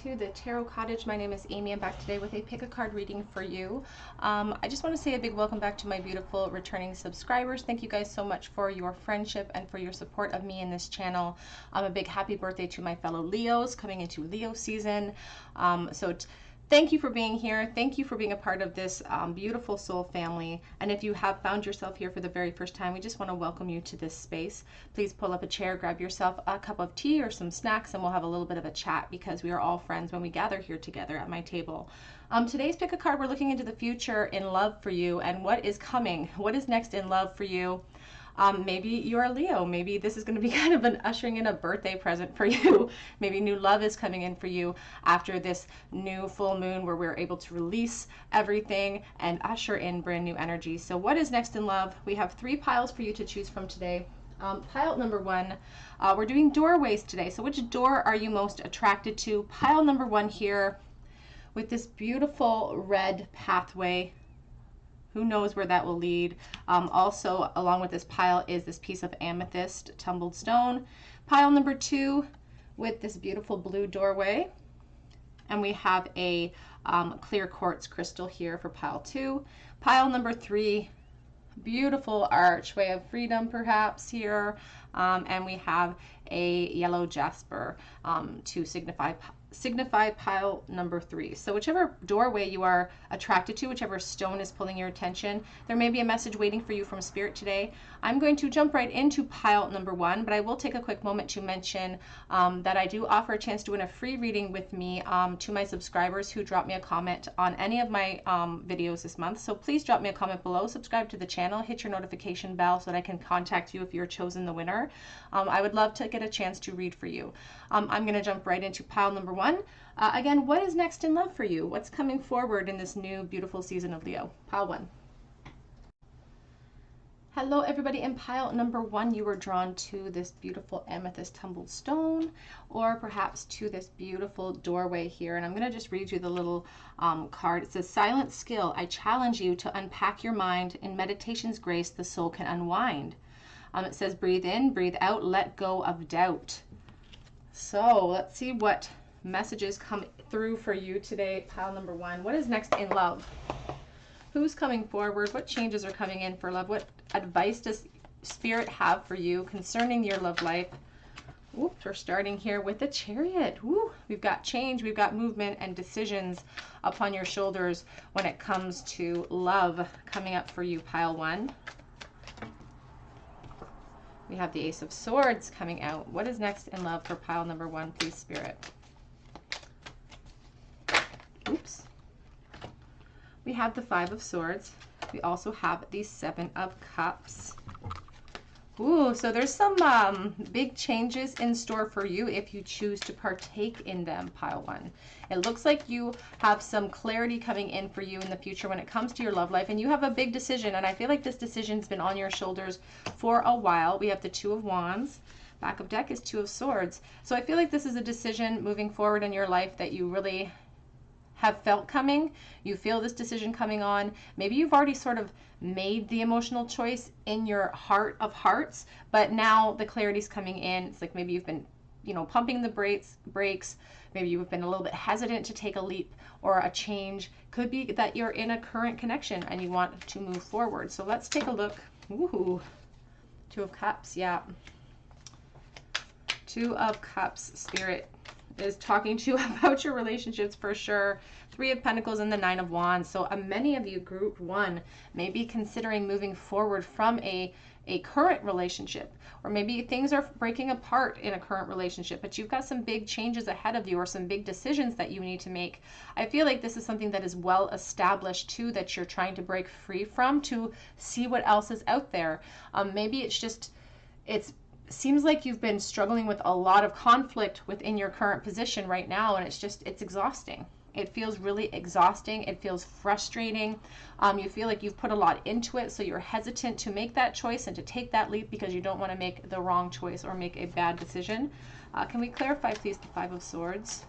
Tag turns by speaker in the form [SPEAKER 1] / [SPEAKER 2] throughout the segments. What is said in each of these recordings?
[SPEAKER 1] to the Tarot Cottage. My name is Amy. I'm back today with a pick a card reading for you. I just want to say a big welcome back to my beautiful returning subscribers. Thank you guys so much for your friendship and for your support of me in this channel. A big happy birthday to my fellow Leos coming into Leo season. Thank you for being here. Thank you for being a part of this beautiful soul family. And if you have found yourself here for the very first time, we just want to welcome you to this space. Please pull up a chair, grab yourself a cup of tea or some snacks, and we'll have a little bit of a chat because we are all friends when we gather here together at my table. Today's pick a card, we're looking into the future in love for you and what is coming. What is next in love for you? Maybe you're a Leo. Maybe this is going to be kind of an ushering in a birthday present for you. Maybe new love is coming in for you after this new full moon where we're able to release everything and usher in brand new energy. So what is next in love? We have 3 piles for you to choose from today. Pile number 1, we're doing doorways today. So which door are you most attracted to? Pile number 1 here with this beautiful red pathway. Who knows where that will lead? Also, along with this pile is this piece of amethyst tumbled stone. Pile number 2 with this beautiful blue doorway. And we have a clear quartz crystal here for pile 2. Pile number 3, beautiful archway of freedom perhaps here. And we have a yellow jasper to signify pile number 3. So whichever doorway you are attracted to, whichever stone is pulling your attention, there may be a message waiting for you from Spirit today. I'm going to jump right into pile number 1, but I will take a quick moment to mention that I do offer a chance to win a free reading with me to my subscribers who drop me a comment on any of my videos this month. So please drop me a comment below, subscribe to the channel, hit your notification bell so that I can contact you if you're chosen the winner. I would love to get a chance to read for you. I'm going to jump right into pile number 1. Again, what is next in love for you? What's coming forward in this new beautiful season of Leo? Pile 1. Hello everybody, in pile number 1 you were drawn to this beautiful amethyst tumbled stone, or perhaps to this beautiful doorway here. And I'm going to just read you the little card. It says, silent skill, I challenge you to unpack your mind. In meditation's grace the soul can unwind. It says, breathe in, breathe out, let go of doubt. So let's see what messages come through for you today. Pile number 1, what is next in love? Who's coming forward? What changes are coming in for love? What advice does Spirit have for you concerning your love life? Oops, we're starting here with the Chariot. Woo, we've got change, we've got movement and decisions upon your shoulders when it comes to love coming up for you, pile 1. We have the Ace of Swords coming out. What is next in love for pile number 1, please, Spirit? Oops. We have the 5 of Swords. We also have the 7 of Cups. Ooh, so there's some big changes in store for you if you choose to partake in them, pile 1. It looks like you have some clarity coming in for you in the future when it comes to your love life, and you have a big decision, and I feel like this decision's been on your shoulders for a while. We have the 2 of Wands. Back of deck is 2 of Swords. So I feel like this is a decision moving forward in your life that you really have felt coming. You feel this decision coming on. Maybe you've already sort of made the emotional choice in your heart of hearts, but now the clarity's coming in. It's like maybe you've been, pumping the brakes. Maybe you've been a little bit hesitant to take a leap or a change. Could be that you're in a current connection and you want to move forward. So let's take a look. Ooh, 2 of Cups, yeah. 2 of Cups, Spirit is talking to you about your relationships for sure. 3 of Pentacles and the 9 of Wands. So many of you, group 1, may be considering moving forward from a current relationship, or maybe things are breaking apart in a current relationship, but you've got some big changes ahead of you or some big decisions that you need to make. I feel like this is something that is well established too, that you're trying to break free from to see what else is out there. Maybe it's seems like you've been struggling with a lot of conflict within your current position right now, and it's exhausting. It feels really exhausting. It feels frustrating. You feel like you've put a lot into it, so you're hesitant to make that choice and to take that leap because you don't want to make the wrong choice or make a bad decision. Can we clarify, please, the 5 of Swords?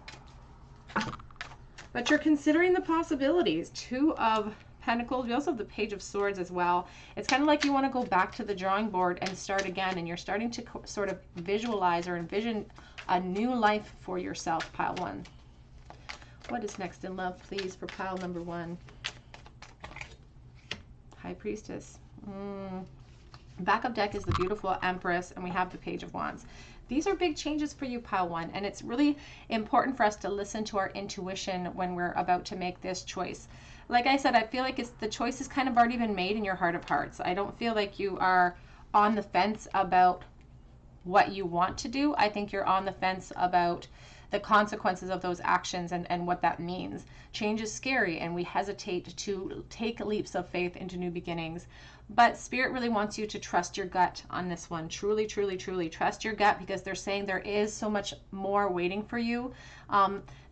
[SPEAKER 1] But you're considering the possibilities. 2 of Pentacles. We also have the Page of Swords as well. It's kind of like you want to go back to the drawing board and start again, and you're starting to sort of visualize or envision a new life for yourself, pile 1. What is next in love, please, for pile number 1? High Priestess. Backup deck is the beautiful Empress, and we have the Page of Wands. These are big changes for you, pile 1, and it's really important for us to listen to our intuition when we're about to make this choice. Like I said, I feel like the choice has kind of already been made in your heart of hearts. I don't feel like you are on the fence about what you want to do. I think you're on the fence about the consequences of those actions and what that means. Change is scary, and we hesitate to take leaps of faith into new beginnings. But Spirit really wants you to trust your gut on this one. Truly, truly, truly trust your gut, because they're saying there is so much more waiting for you.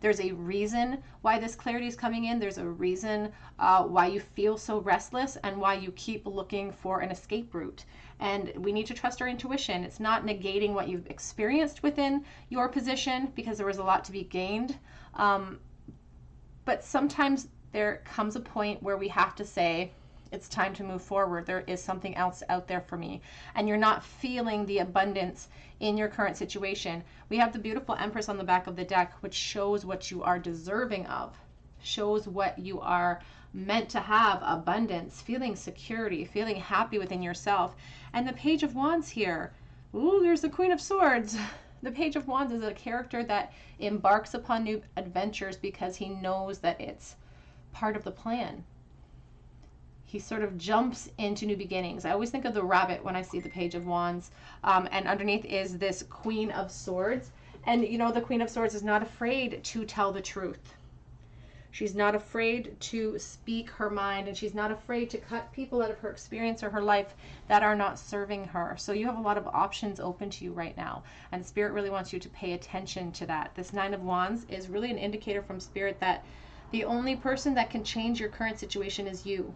[SPEAKER 1] There's a reason why this clarity is coming in. There's a reason why you feel so restless and why you keep looking for an escape route. And we need to trust our intuition. It's not negating what you've experienced within your position, because there was a lot to be gained. But sometimes there comes a point where we have to say, it's time to move forward. There is something else out there for me. And you're not feeling the abundance in your current situation. We have the beautiful Empress on the back of the deck, which shows what you are deserving of, shows what you are meant to have: abundance, feeling security, feeling happy within yourself. And the Page of Wands here, ooh, there's the Queen of Swords. The Page of Wands is a character that embarks upon new adventures because he knows that it's part of the plan. He sort of jumps into new beginnings. I always think of the rabbit when I see the Page of Wands. And underneath is this Queen of Swords. And you know, the Queen of Swords is not afraid to tell the truth. She's not afraid to speak her mind, and she's not afraid to cut people out of her experience or her life that are not serving her. So you have a lot of options open to you right now, and Spirit really wants you to pay attention to that. This Nine of Wands is really an indicator from Spirit that the only person that can change your current situation is you.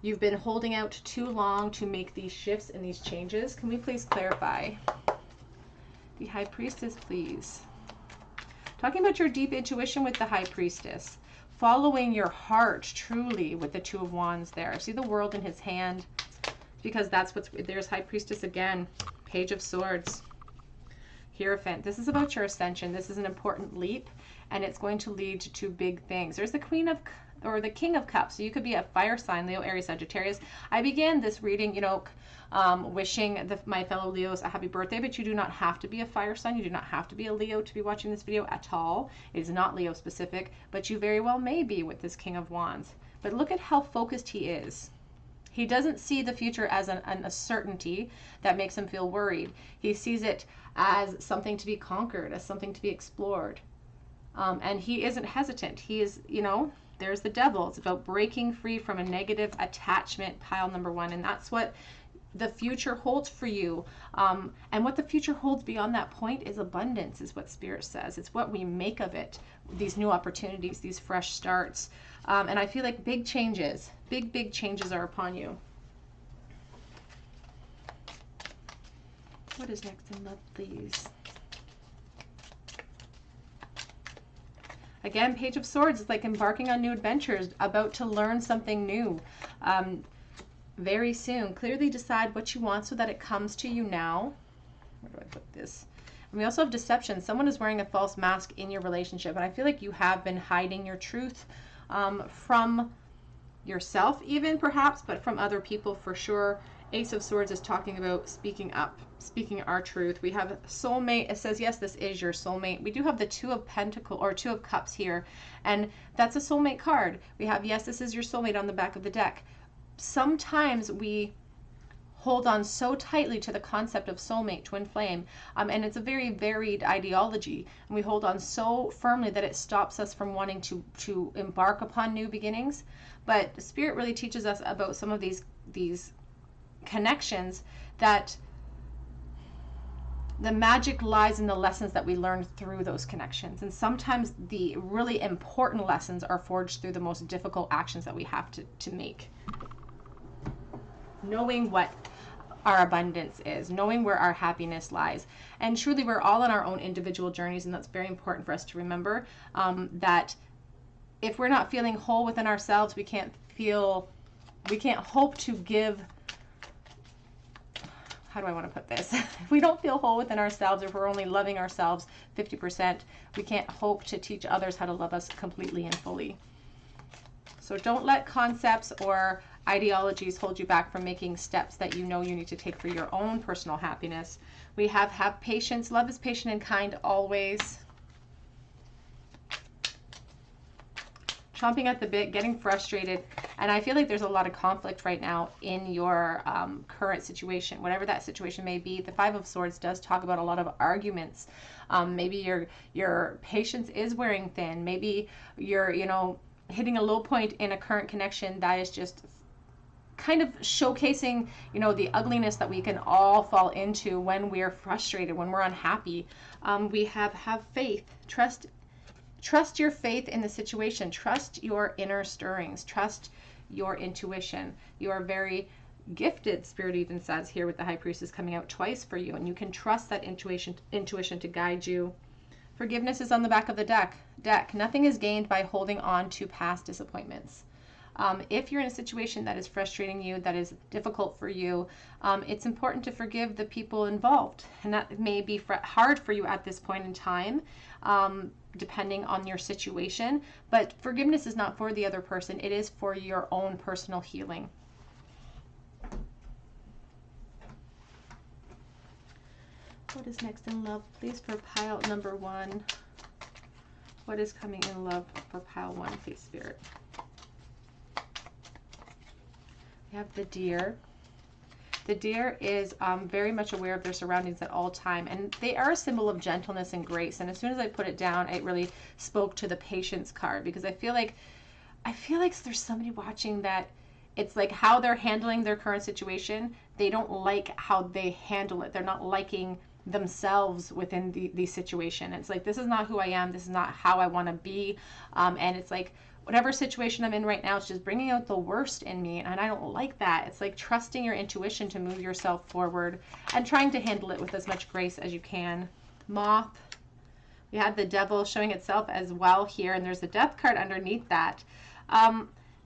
[SPEAKER 1] You've been holding out too long to make these shifts and these changes. Can we please clarify? The High Priestess, please. Talking about your deep intuition with the High Priestess. Following your heart truly with the Two of Wands there. See the World in his hand? Because that's what's... There's High Priestess again. Page of Swords. Hierophant. This is about your ascension. This is an important leap, and it's going to lead to big things. There's the Queen of... or the King of Cups. So you could be a fire sign, Leo, Aries, Sagittarius. I began this reading, you know, wishing my fellow Leos a happy birthday, but you do not have to be a fire sign. You do not have to be a Leo to be watching this video at all. It is not Leo specific, but you very well may be with this King of Wands. But look at how focused he is. He doesn't see the future as a certainty that makes him feel worried. He sees it as something to be conquered, as something to be explored. And he isn't hesitant. He is, you know, there's the Devil. It's about breaking free from a negative attachment, pile number 1. And that's what the future holds for you. And what the future holds beyond that point is abundance, is what Spirit says. It's what we make of it, these new opportunities, these fresh starts. And I feel like big changes, big changes are upon you. What is next in love, please? Again, Page of Swords is like embarking on new adventures, about to learn something new very soon. Clearly decide what you want so that it comes to you now. Where do I put this? And we also have deception. Someone is wearing a false mask in your relationship, and I feel like you have been hiding your truth from yourself even, perhaps, but from other people for sure. Ace of Swords is talking about speaking up, speaking our truth. We have soulmate. It says, yes, this is your soulmate. We do have the Two of Pentacles, or Two of Cups here, and that's a soulmate card. We have, yes, this is your soulmate on the back of the deck. Sometimes we hold on so tightly to the concept of soulmate, twin flame, and it's a very varied ideology, and we hold on so firmly that it stops us from wanting to embark upon new beginnings. But Spirit really teaches us about some of these connections, that the magic lies in the lessons that we learn through those connections. And sometimes the really important lessons are forged through the most difficult actions that we have to make. Knowing what our abundance is, knowing where our happiness lies. And truly, we're all on our own individual journeys, and that's very important for us to remember, that if we're not feeling whole within ourselves, we can't hope to give, how do I want to put this? If we don't feel whole within ourselves, if we're only loving ourselves 50%, we can't hope to teach others how to love us completely and fully. So don't let concepts or ideologies hold you back from making steps that you know you need to take for your own personal happiness. We have patience. Love is patient and kind always. Chomping at the bit, getting frustrated, and I feel like there's a lot of conflict right now in your current situation, whatever that situation may be. The Five of Swords does talk about a lot of arguments. Maybe your patience is wearing thin. Maybe you're, you know, hitting a low point in a current connection that is just kind of showcasing, you know, the ugliness that we can all fall into when we're frustrated, when we're unhappy. We have faith, trust your faith in the situation, trust your inner stirrings, trust your intuition. You are very gifted, Spirit even says here with the High Priestess coming out twice for you, and you can trust that intuition to guide you. Forgiveness is on the back of the deck. Nothing is gained by holding on to past disappointments. If you're in a situation that is frustrating you, that is difficult for you, it's important to forgive the people involved. And that may be hard for you at this point in time, depending on your situation. But forgiveness is not for the other person. It is for your own personal healing. What is next in love, please, for pile number 1? What is coming in love for pile 1, please, Spirit? We have the Deer. The Deer is very much aware of their surroundings at all time, and they are a symbol of gentleness and grace. And as soon as I put it down, it really spoke to the Patience card, because I feel like there's somebody watching that it's like how they're handling their current situation. They don't like how they handle it. They're not liking themselves within the situation. It's like, this is not who I am. This is not how I want to be. And it's like, whatever situation I'm in right now, it's just bringing out the worst in me, and I don't like that. It's like trusting your intuition to move yourself forward and trying to handle it with as much grace as you can. Moth. We had the Devil showing itself as well here, and there's a Death card underneath that.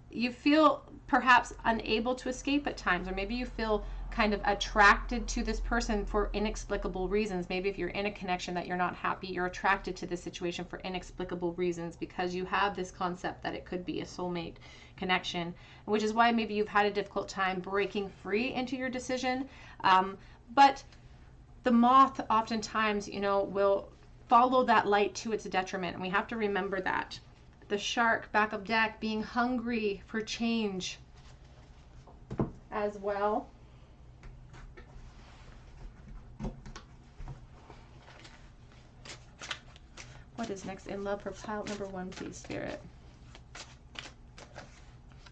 [SPEAKER 1] You feel perhaps unable to escape at times, or maybe you feel kind of attracted to this person for inexplicable reasons. Maybe if you're in a connection that you're not happy, you're attracted to this situation for inexplicable reasons, because you have this concept that it could be a soulmate connection, which is why maybe you've had a difficult time breaking free into your decision. But the Moth oftentimes, you know, will follow that light to its detriment, and we have to remember that. The Shark, back of deck, being hungry for change as well. What is next in love for pile number 1, please, Spirit?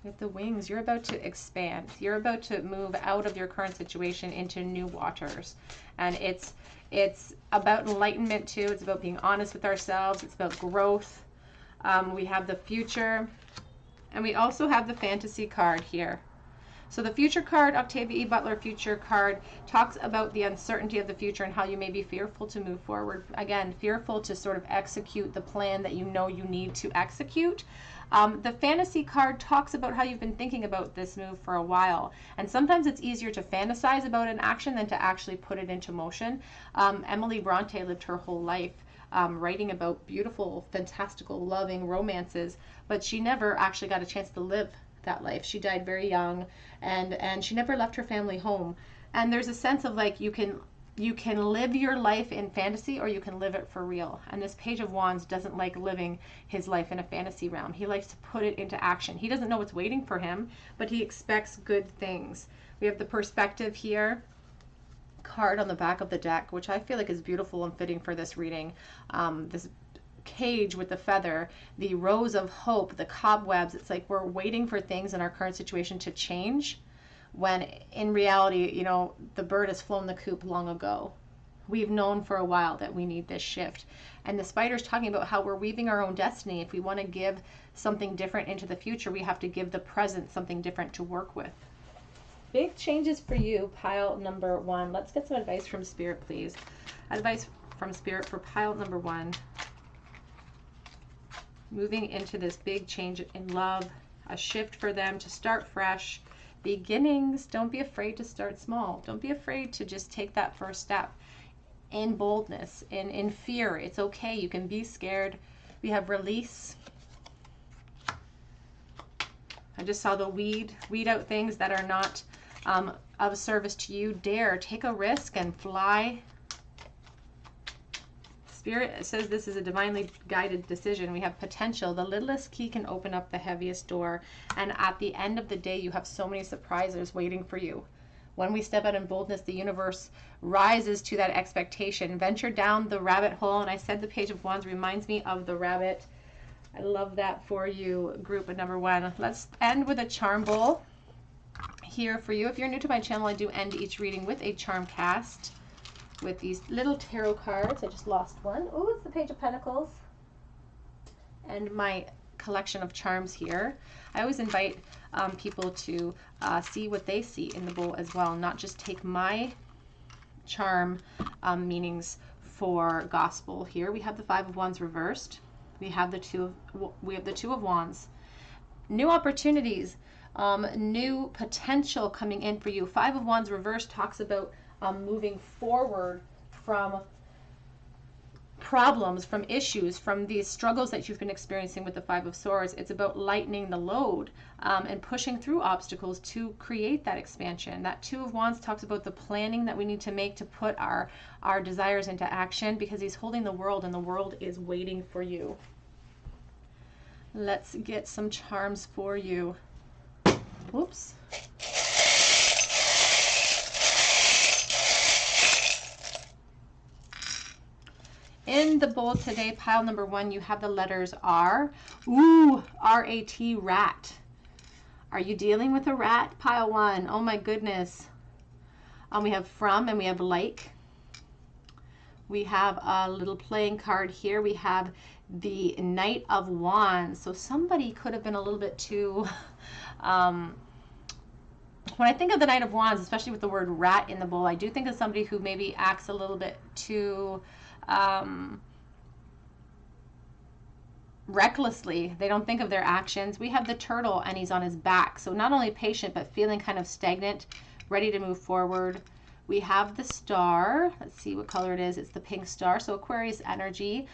[SPEAKER 1] With the Wings, you're about to expand. You're about to move out of your current situation into new waters. And it's about enlightenment too. It's about being honest with ourselves. It's about growth. We have the Future. And we also have the Fantasy card here. So the Future card, Octavia E. Butler Future card, talks about the uncertainty of the future and how you may be fearful to move forward. Again, fearful to sort of execute the plan that you know you need to execute. The Fantasy card talks about how you've been thinking about this move for a while. And sometimes it's easier to fantasize about an action than to actually put it into motion. Emily Bronte lived her whole life writing about beautiful, fantastical, loving romances, but she never actually got a chance to live that life. She died very young, and she never left her family home. And there's a sense of like, you can live your life in fantasy, or you can live it for real. And this Page of Wands doesn't like living his life in a fantasy realm. He likes to put it into action. He doesn't know what's waiting for him, but he expects good things. We have the Perspective here card on the back of the deck, which I feel like is beautiful and fitting for this reading. This cage with the feather, the rose of hope, the cobwebs. It's like we're waiting for things in our current situation to change, when in reality, you know, the bird has flown the coop long ago. We've known for a while that we need this shift. And the Spider's talking about how we're weaving our own destiny. If we want to give something different into the future, we have to give the present something different to work with. Big changes for you, pile number 1. Let's get some advice from Spirit, please. Advice from Spirit for pile number 1. Moving into this big change in love, a shift for them to start fresh, beginnings. Don't be afraid to start small. Don't be afraid to just take that first step in boldness, in fear. It's okay. You can be scared. We have release. I just saw the weed out things that are not of service to you. Dare, take a risk and fly. Spirit says this is a divinely guided decision. We have potential. The littlest key can open up the heaviest door. And at the end of the day, you have so many surprises waiting for you. When we step out in boldness, the universe rises to that expectation. Venture down the rabbit hole. And I said the Page of Wands reminds me of the rabbit. I love that for you, group number 1. Let's end with a charm bowl here for you. If you're new to my channel, I do end each reading with a charm cast with these little tarot cards. I just lost one. Oh, it's the Page of Pentacles. And my collection of charms here. I always invite people to see what they see in the bowl as well, not just take my charm meanings for gospel. Here we have the 5 of Wands reversed. We have the two of Wands. New opportunities, new potential coming in for you. 5 of Wands reversed talks about moving forward from problems, from issues, from these struggles that you've been experiencing with the 5 of Swords. It's about lightening the load and pushing through obstacles to create that expansion. That 2 of Wands talks about the planning that we need to make to put our desires into action, because he's holding the world and the world is waiting for you. Let's get some charms for you. Whoops. In the bowl today, pile number 1, you have the letters R. Ooh, R-A-T, rat. Are you dealing with a rat? Pile 1. Oh my goodness. We have from and we have like. We have a little playing card here. We have the Knight of Wands. So somebody could have been a little bit too... when I think of the Knight of Wands, especially with the word rat in the bowl, I do think of somebody who maybe acts a little bit too... recklessly. They don't think of their actions. We have the turtle and he's on his back. So not only patient, but feeling kind of stagnant, ready to move forward. We have the star. Let's see what color it is. It's the pink star. So Aquarius energy.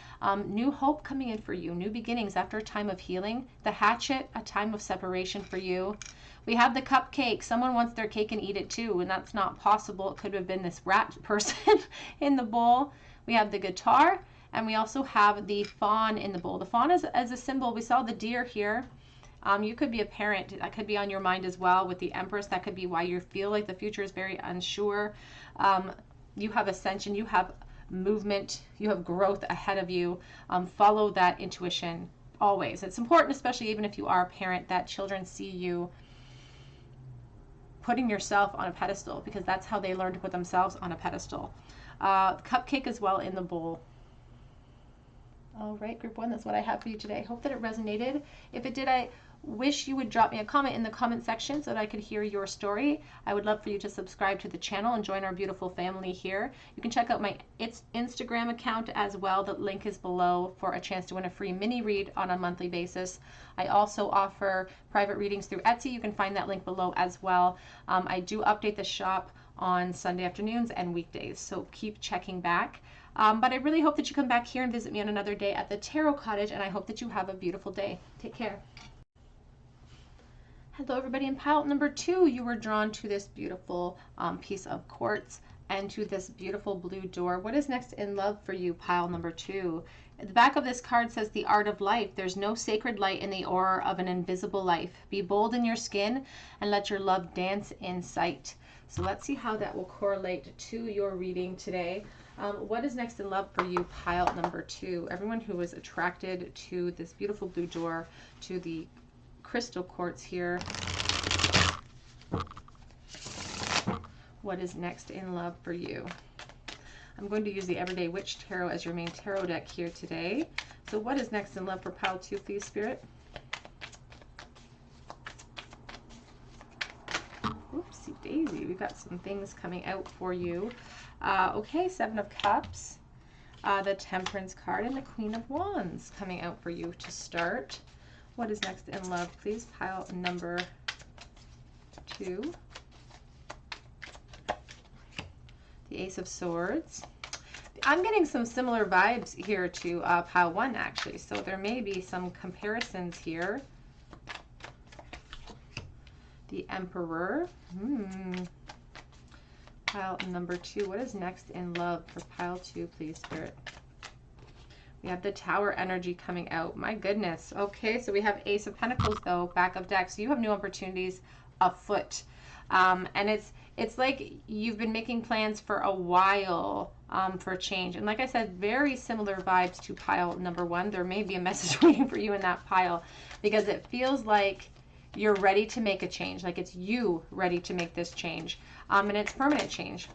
[SPEAKER 1] New hope coming in for you. New beginnings after a time of healing. The hatchet, a time of separation for you. We have the cupcake. Someone wants their cake and eat it too, and that's not possible. It could have been this rat person in the bowl. We have the guitar, and we also have the fawn in the bowl. The fawn is as a symbol. We saw the deer here. You could be a parent. That could be on your mind as well with the Empress. That could be why you feel like the future is very unsure. You have ascension. You have movement. You have growth ahead of you. Follow that intuition always. It's important, especially even if you are a parent, that children see you putting yourself on a pedestal, because that's how they learn to put themselves on a pedestal. Cupcake as well in the bowl. All right, group 1, that's what I have for you today. Hope that it resonated. If it did, I wish you would drop me a comment in the comment section so that I could hear your story. I would love for you to subscribe to the channel and join our beautiful family here. You can check out my Instagram account as well. The link is below for a chance to win a free mini read on a monthly basis. I also offer private readings through Etsy. You can find that link below as well. I do update the shop on Sunday afternoons and weekdays, so keep checking back. But I really hope that you come back here and visit me on another day at the Tarot Cottage, and I hope that you have a beautiful day. Take care. Hello everybody. In pile number 2, you were drawn to this beautiful piece of quartz and to this beautiful blue door. What is next in love for you, pile number 2? At the back of this card says the art of life. There's no sacred light in the aura of an invisible life. Be bold in your skin and let your love dance in sight. So let's see how that will correlate to your reading today. What is next in love for you, pile number 2? Everyone who was attracted to this beautiful blue door, to the crystal quartz here. What is next in love for you? I'm going to use the Everyday Witch Tarot as your main tarot deck here today. So what is next in love for pile 2, please, Spirit? Oopsie daisy, we've got some things coming out for you. Okay, 7 of Cups, the Temperance card, and the Queen of Wands coming out for you to start. What is next in love, please? Pile number 2, the Ace of Swords. I'm getting some similar vibes here to pile 1, actually, so there may be some comparisons here. The Emperor. Pile number 2. What is next in love for pile 2, please, Spirit? We have the Tower energy coming out. My goodness. Okay, so we have Ace of Pentacles, though, back of deck. So you have new opportunities afoot. And it's like you've been making plans for a while for change. And like I said, very similar vibes to pile number 1. There may be a message waiting for you in that pile because it feels like you're ready to make a change, like it's you ready to make this change. And it's permanent change.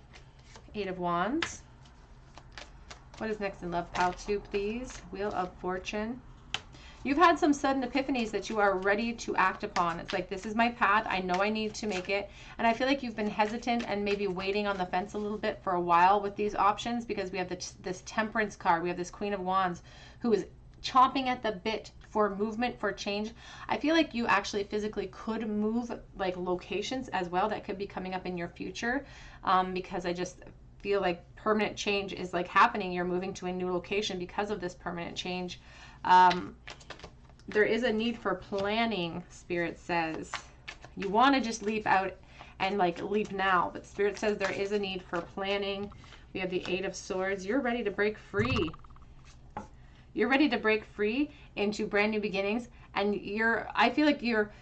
[SPEAKER 1] 8 of Wands. What is next in love? Pile 2, please. Wheel of Fortune. You've had some sudden epiphanies that you are ready to act upon. It's like, this is my path. I know I need to make it. And I feel like you've been hesitant and maybe waiting on the fence a little bit for a while with these options because we have this Temperance card. We have this Queen of Wands who is chomping at the bit for movement, for change. I feel like you actually physically could move like locations as well. That could be coming up in your future because I just feel like permanent change is like happening. You're moving to a new location because of this permanent change. There is a need for planning, Spirit says. You want to just leap out and like leap now, but Spirit says there is a need for planning. We have the 8 of Swords. You're ready to break free. You're ready to break free into brand new beginnings. And I feel like you're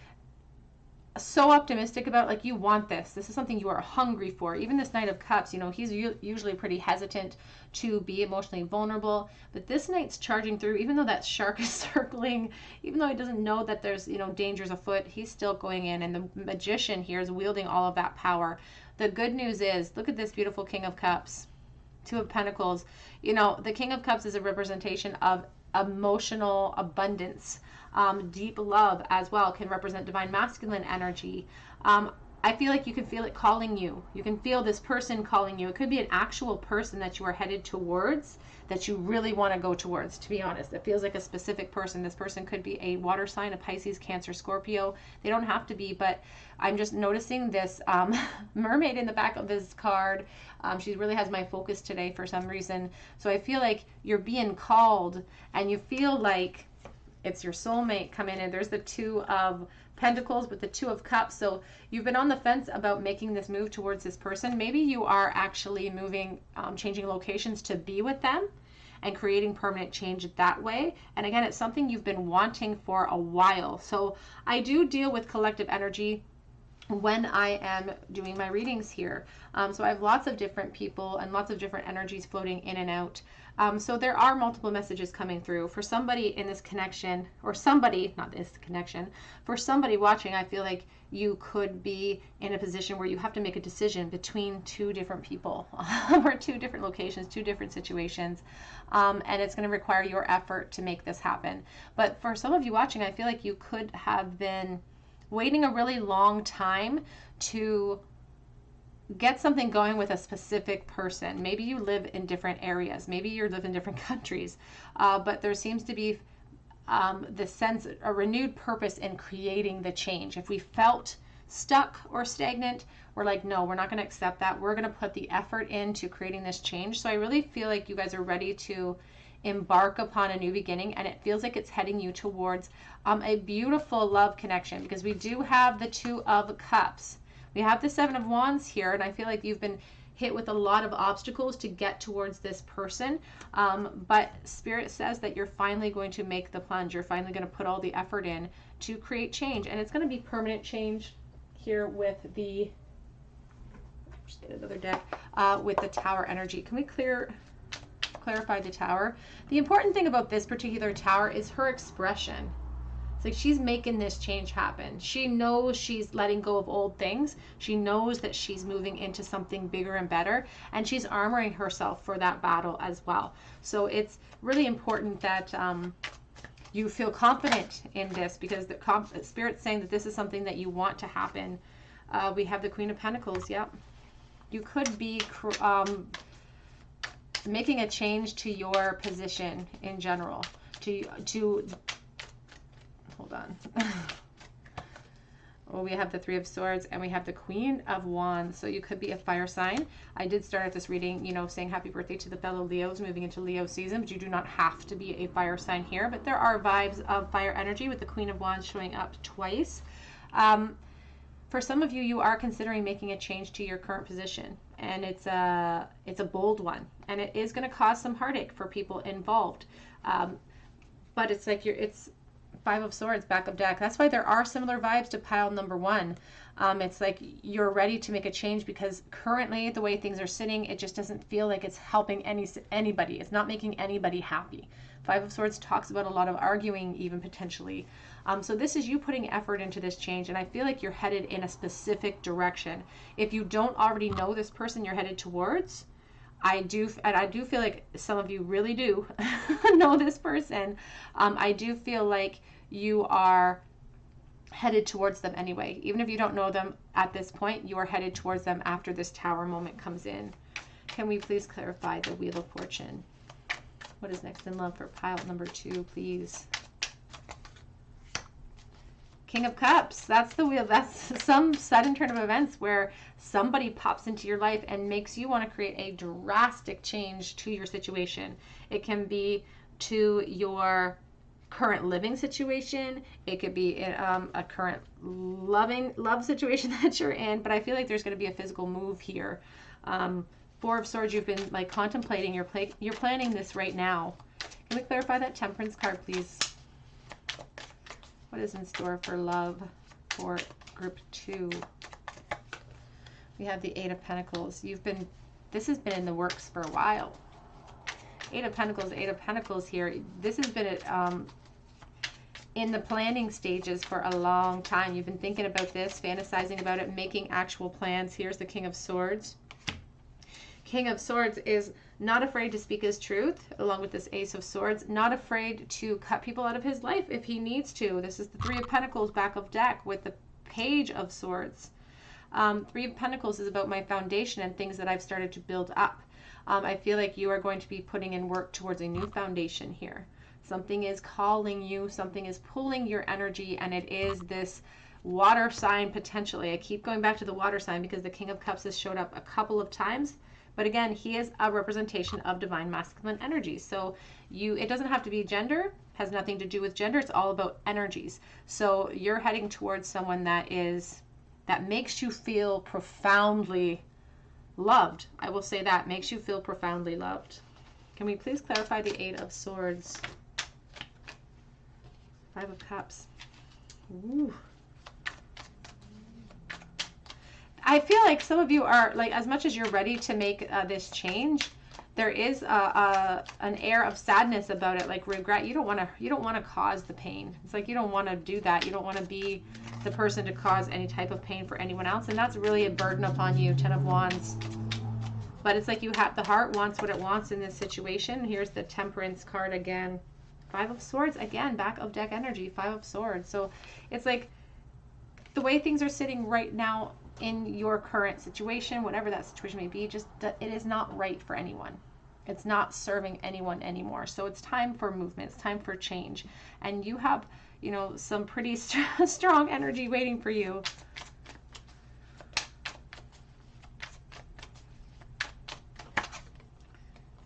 [SPEAKER 1] so optimistic about, like, you want this. This is something you are hungry for. Even this Knight of Cups, you know, he's usually pretty hesitant to be emotionally vulnerable. But this Knight's charging through, even though that shark is circling, even though he doesn't know that there's, you know, dangers afoot, he's still going in. And the Magician here is wielding all of that power. The good news is, look at this beautiful King of Cups. 2 of Pentacles. You know, the King of Cups is a representation of emotional abundance. Deep love as well can represent divine masculine energy. I feel like you can feel it calling you. You can feel this person calling you. It could be an actual person that you are headed towards, that you really want to go towards, to be honest. It feels like a specific person. This person could be a water sign, a Pisces, Cancer, Scorpio. They don't have to be, but I'm just noticing this mermaid in the back of this card. She really has my focus today for some reason. So I feel like you're being called and you feel like it's your soulmate coming in. There's the 2 of Pentacles with the 2 of Cups. So you've been on the fence about making this move towards this person. Maybe you are actually moving, changing locations to be with them and creating permanent change that way. And again, it's something you've been wanting for a while. So I do deal with collective energy when I am doing my readings here. So I have lots of different people and lots of different energies floating in and out. So there are multiple messages coming through. For somebody in this connection, or somebody, not this connection, for somebody watching, I feel like you could be in a position where you have to make a decision between 2 different people or 2 different locations, 2 different situations. And it's going to require your effort to make this happen. But for some of you watching, I feel like you could have been waiting a really long time to get something going with a specific person. Maybe you live in different areas. Maybe you live in different countries. But there seems to be the sense, a renewed purpose in creating the change. If we felt stuck or stagnant, we're like, no, we're not going to accept that. We're going to put the effort into creating this change. So I really feel like you guys are ready to embark upon a new beginning, and it feels like it's heading you towards a beautiful love connection, because we do have the 2 of Cups. We have the 7 of Wands here, and I feel like you've been hit with a lot of obstacles to get towards this person, but Spirit says that you're finally going to make the plunge. You're finally going to put all the effort in to create change, and it's going to be permanent change here with the, just get another deck, with the Tower energy. Can we clarify the Tower? The important thing about this particular Tower is her expression. It's like she's making this change happen. She knows she's letting go of old things. She knows that she's moving into something bigger and better, and she's armoring herself for that battle as well. So it's really important that you feel confident in this, because the Spirit's saying that this is something that you want to happen. We have the Queen of Pentacles. Yep. You could be making a change to your position in general, to hold on. Well, we have the Three of Swords and we have the Queen of Wands. So you could be a fire sign. I did start at this reading, you know, saying happy birthday to the fellow Leos moving into Leo season, but you do not have to be a fire sign here. But there are vibes of fire energy with the Queen of Wands showing up twice. For some of you, you are considering making a change to your current position, and it's a bold one, and it is going to cause some heartache for people involved. But it's like it's Five of Swords, back of deck. That's why there are similar vibes to pile number one. It's like you're ready to make a change because currently the way things are sitting, it just doesn't feel like it's helping anybody. It's not making anybody happy. Five of Swords talks about a lot of arguing, even potentially. So this is you putting effort into this change, and I feel like you're headed in a specific direction. If you don't already know this person you're headed towards, I do feel like some of you really do know this person. I do feel like you are headed towards them anyway. Even if you don't know them at this point, you are headed towards them after this Tower moment comes in. Can we please clarify the Wheel of Fortune? What is next in love for pile number 2, please? King of Cups. That's the wheel. That's some sudden turn of events where somebody pops into your life and makes you want to create a drastic change to your situation. It can be to your current living situation. It could be a current love situation that you're in, but I feel like there's going to be a physical move here. Four of Swords, you've been like contemplating, you're planning this right now. Can we clarify that Temperance card, please? What is in store for love for group 2? We have the Eight of Pentacles. This has been in the works for a while. Eight of Pentacles here. This has been in the planning stages for a long time. You've been thinking about this, fantasizing about it, making actual plans. Here's the King of Swords. King of Swords is not afraid to speak his truth, along with this Ace of Swords, not afraid to cut people out of his life if he needs to. This is the Three of Pentacles back of deck with the Page of Swords. Three of Pentacles is about my foundation and things that I've started to build up. I feel like you are going to be putting in work towards a new foundation here. Something is calling you, something is pulling your energy, and it is this water sign potentially. I keep going back to the water sign because the King of Cups has showed up a couple of times. But again, he is a representation of divine masculine energy. So it doesn't have to be gender, has nothing to do with gender. It's all about energies. So you're heading towards someone that makes you feel profoundly loved. I will say that makes you feel profoundly loved. Can we please clarify the Eight of Swords? Five of Cups. Ooh. I feel like some of you are, like, as much as you're ready to make this change, there is an air of sadness about it, like regret. You don't want to cause the pain. It's like you don't want to do that. You don't want to be the person to cause any type of pain for anyone else, and that's really a burden upon you. Ten of Wands. But it's like the heart wants what it wants in this situation. Here's the Temperance card again. Five of Swords again, back of deck energy. Five of Swords. So it's like the way things are sitting right now in your current situation, whatever that situation may be, it is not right for anyone. It's not serving anyone anymore. So it's time for movement. It's time for change. And you have, some pretty strong energy waiting for you.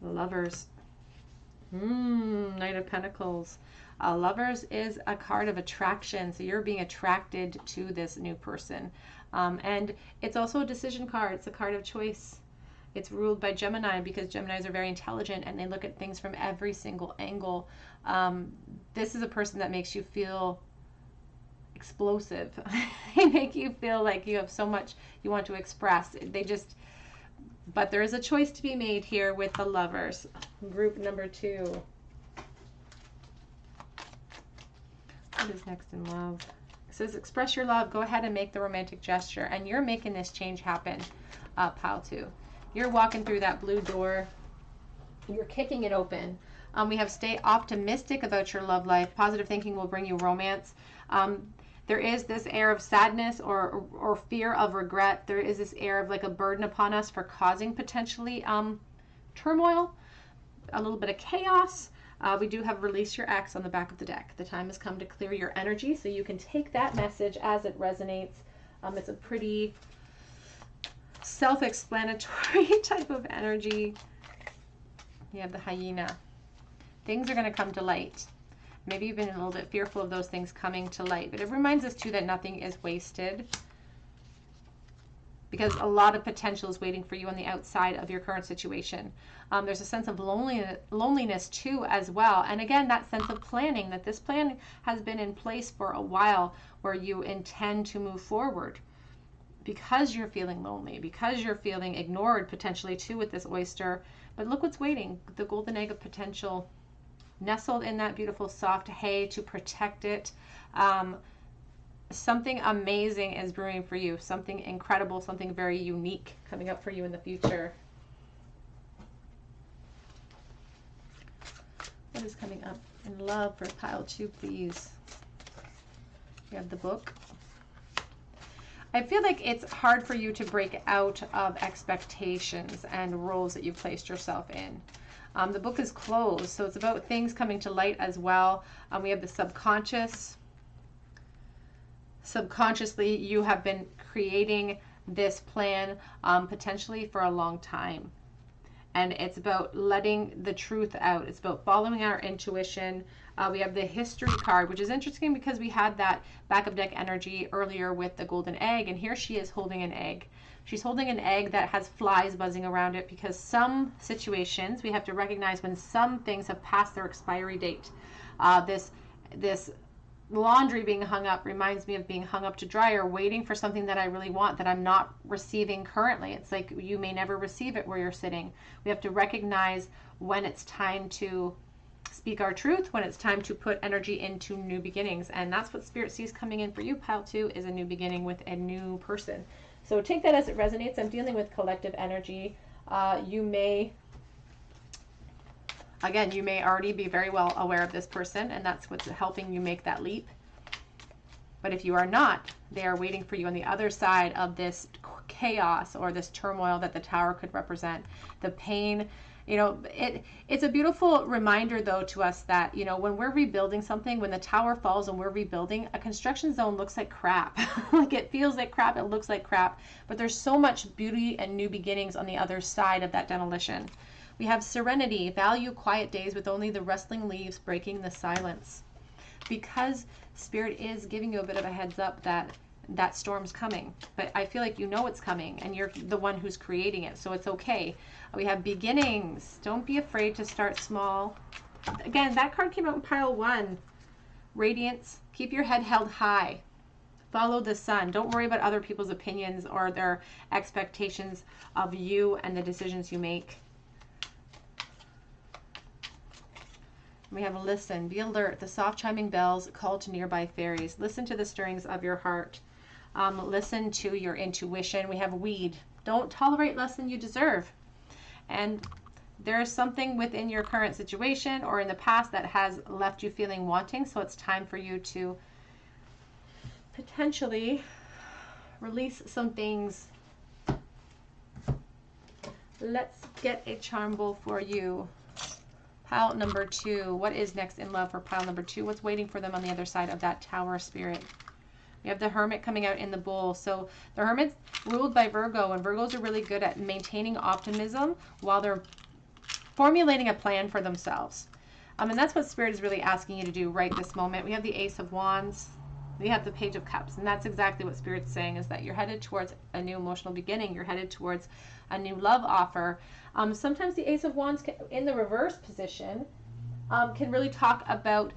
[SPEAKER 1] Lovers. Knight of Pentacles. Lovers is a card of attraction. So you're being attracted to this new person. And it's also a decision card. It's a card of choice. It's ruled by Gemini because Geminis are very intelligent and they look at things from every single angle. This is a person that makes you feel explosive. They make you feel like you have so much you want to express. But there is a choice to be made here with the Lovers. Group number 2. What is next in love? It says express your love. Go ahead and make the romantic gesture. And you're making this change happen, pile 2. You're walking through that blue door. You're kicking it open. We have stay optimistic about your love life. Positive thinking will bring you romance. There is this air of sadness or fear of regret. There is this air of like a burden upon us for causing potentially turmoil, a little bit of chaos. We do have release your ex on the back of the deck. The time has come to clear your energy, so you can take that message as it resonates. It's a pretty self-explanatory type of energy. You have the hyena. Things are going to come to light. Maybe you've been a little bit fearful of those things coming to light, but it reminds us too that nothing is wasted, because a lot of potential is waiting for you on the outside of your current situation. There's a sense of loneliness too as well. And again, that sense of planning, that this plan has been in place for a while, where you intend to move forward because you're feeling lonely, because you're feeling ignored potentially too with this oyster. But look what's waiting, the golden egg of potential nestled in that beautiful soft hay to protect it. Something amazing is brewing for you, something incredible, something very unique coming up for you in the future. What is coming up in love for pile 2, please? You have the book. I feel like it's hard for you to break out of expectations and roles that you've placed yourself in. The book is closed, so it's about things coming to light as well. We have the subconscious. Subconsciously, you have been creating this plan potentially for a long time. And it's about letting the truth out. It's about following our intuition. We have the history card, which is interesting because we had that back of deck energy earlier with the golden egg. And here she is holding an egg. She's holding an egg that has flies buzzing around it, because some situations, we have to recognize when some things have passed their expiry date. This laundry being hung up reminds me of being hung up to dry, or waiting for something that I really want that I'm not receiving currently. It's like you may never receive it where you're sitting. We have to recognize when it's time to speak our truth, when it's time to put energy into new beginnings. And that's what Spirit sees coming in for you, pile 2, is a new beginning with a new person. So take that as it resonates. I'm dealing with collective energy. You may already be very well aware of this person, and that's what's helping you make that leap. But if you are not, they are waiting for you on the other side of this chaos or this turmoil that the Tower could represent. The pain, it's a beautiful reminder though to us that, when we're rebuilding something, when the Tower falls and we're rebuilding, a construction zone looks like crap. Like, it feels like crap, it looks like crap, but there's so much beauty and new beginnings on the other side of that demolition. We have serenity, value quiet days with only the rustling leaves breaking the silence. Because Spirit is giving you a bit of a heads up that storm's coming, but I feel like it's coming, and you're the one who's creating it, so it's okay. We have beginnings. Don't be afraid to start small. Again, that card came out in pile 1. Radiance. Keep your head held high. Follow the sun. Don't worry about other people's opinions or their expectations of you and the decisions you make. We have a listen. Be alert. The soft chiming bells call to nearby fairies. Listen to the stirrings of your heart. Listen to your intuition. We have weed. Don't tolerate less than you deserve. And there's something within your current situation or in the past that has left you feeling wanting. So it's time for you to potentially release some things. Let's get a charm bowl for you. Pile number 2. What is next in love for pile number 2? What's waiting for them on the other side of that Tower Spirit? We have the Hermit coming out in the bowl. So the Hermit's ruled by Virgo, and Virgos are really good at maintaining optimism while they're formulating a plan for themselves. And that's what Spirit is really asking you to do right this moment. We have the Ace of Wands. We have the Page of Cups, and that's exactly what Spirit's saying, is that you're headed towards a new emotional beginning. You're headed towards a new love offer. Sometimes the Ace of Wands in the reverse position can really talk about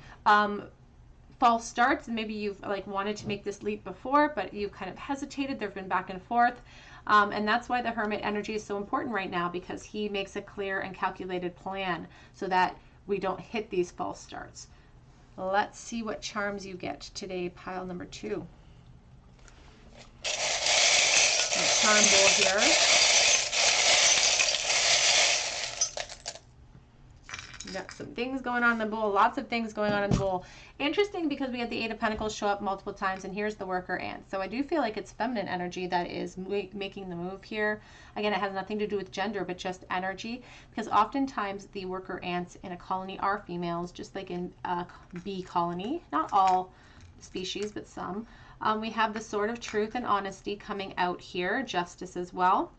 [SPEAKER 1] false starts, and maybe you've wanted to make this leap before, but you kind of hesitated. There've been back and forth, and that's why the Hermit energy is so important right now, because he makes a clear and calculated plan so that we don't hit these false starts. Let's see what charms you get today, pile number 2. Charm bowl here. We got some things going on in the bowl, lots of things going on in the bowl. Interesting because we had the Eight of Pentacles show up multiple times, and here's the worker ant. So I do feel like it's feminine energy that is making the move here. Again, it has nothing to do with gender, but just energy, because oftentimes the worker ants in a colony are females, just like in a bee colony. Not all species, but some. We have the Sword of Truth and Honesty coming out here, Justice as well.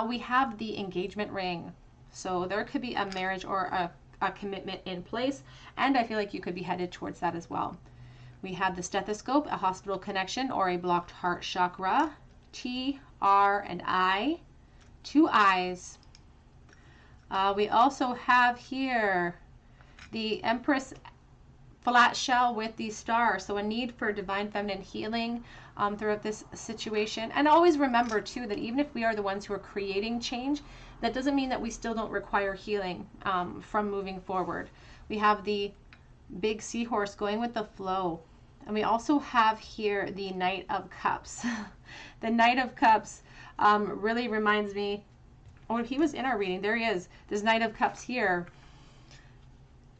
[SPEAKER 1] We have the engagement ring. So there could be a marriage or a commitment in place, and I feel like you could be headed towards that as well. We have the stethoscope, a hospital connection, or a blocked heart chakra. T, R, and I. 2 eyes. We also have here the Empress flat shell with the star. So a need for divine feminine healing throughout this situation. And always remember too that even if we are the ones who are creating change, that doesn't mean that we still don't require healing from moving forward. We have the big seahorse going with the flow. And we also have here the Knight of Cups. The Knight of Cups really reminds me, oh, he was in our reading. There he is. This Knight of Cups here.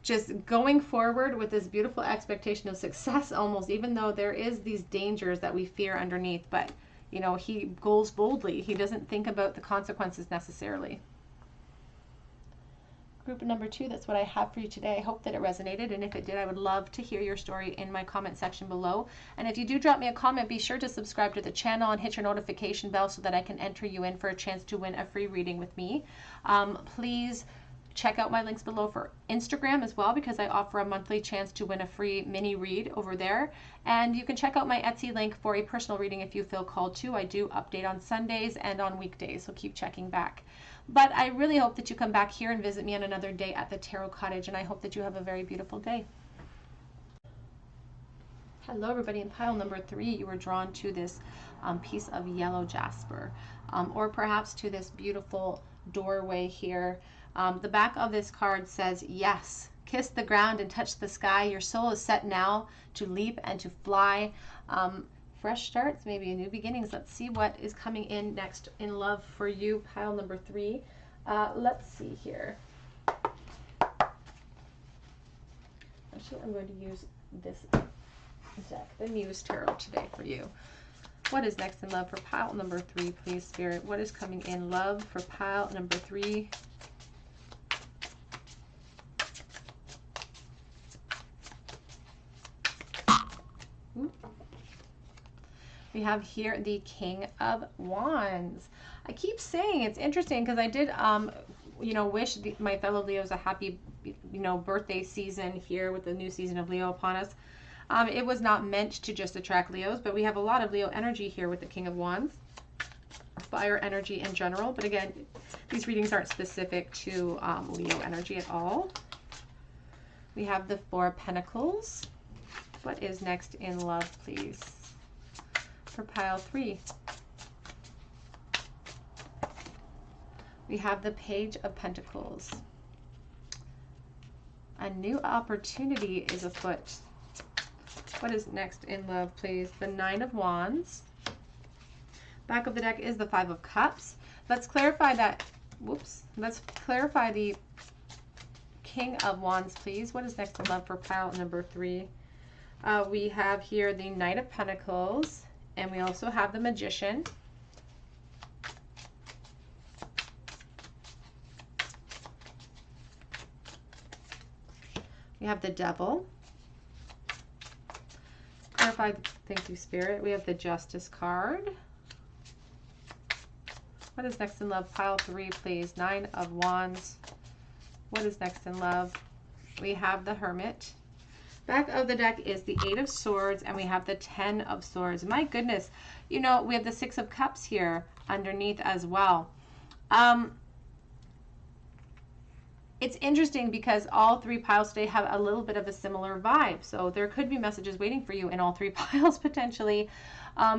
[SPEAKER 1] Just going forward with this beautiful expectation of success almost, even though there is these dangers that we fear underneath. But, you know, he goes boldly. He doesn't think about the consequences necessarily. Group number 2, that's what I have for you today. I hope that it resonated, and if it did, I would love to hear your story in my comment section below. And if you do drop me a comment, be sure to subscribe to the channel and hit your notification bell so that I can enter you in for a chance to win a free reading with me. Please check out my links below for Instagram as well, because I offer a monthly chance to win a free mini read over there. And you can check out my Etsy link for a personal reading if you feel called to. I do update on Sundays and on weekdays, so keep checking back. But I really hope that you come back here and visit me on another day at the Tarot Cottage, and I hope that you have a very beautiful day. Hello everybody. In pile number 3, you were drawn to this piece of yellow jasper, or perhaps to this beautiful doorway here. The back of this card says, yes, kiss the ground and touch the sky. Your soul is set now to leap and to fly. Fresh starts, maybe new beginnings. Let's see what is coming in next in love for you, pile number 3. Let's see here. Actually, I'm going to use this deck, the Muse Tarot, today for you. What is next in love for pile number 3, please, Spirit? What is coming in love for pile number 3? We have here the King of Wands. I keep saying it's interesting because I did, you know, wish my fellow Leos a happy, you know, birthday season here with the new season of Leo upon us. It was not meant to just attract Leos, but we have a lot of Leo energy here with the King of Wands. Fire energy in general, but again, these readings aren't specific to Leo energy at all. We have the Four of Pentacles. What is next in love, please, for pile 3? We have the Page of Pentacles. A new opportunity is afoot. What is next in love, please? The Nine of Wands. Back of the deck is the Five of Cups. Let's clarify that. Whoops. Let's clarify the King of Wands, please. What is next in love for pile number 3? We have here the Knight of Pentacles, and we also have the Magician. We have the Devil. Clarify, thank you, Spirit. We have the Justice card. What is next in love? Pile 3, please. Nine of Wands. What is next in love? We have the Hermit. Back of the deck is the Eight of Swords, and we have the 10 of Swords. My goodness, you know, we have the Six of Cups here underneath as well. It's interesting because all 3 piles today have a little bit of a similar vibe. So there could be messages waiting for you in all 3 piles potentially,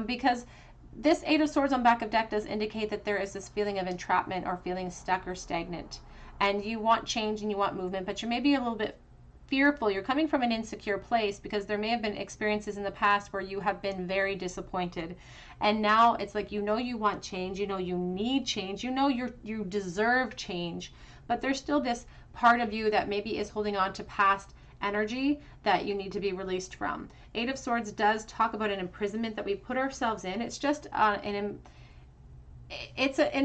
[SPEAKER 1] because this Eight of Swords on back of deck does indicate that there is this feeling of entrapment or feeling stuck or stagnant. And you want change and you want movement, but you're maybe a little bit fearful. You're coming from an insecure place because there may have been experiences in the past where you have been very disappointed. And now it's like, you know, you want change, you know, you need change, you know, you deserve change, but there's still this part of you that maybe is holding on to past energy that you need to be released from. Eight of Swords does talk about an imprisonment that we put ourselves in. It's just an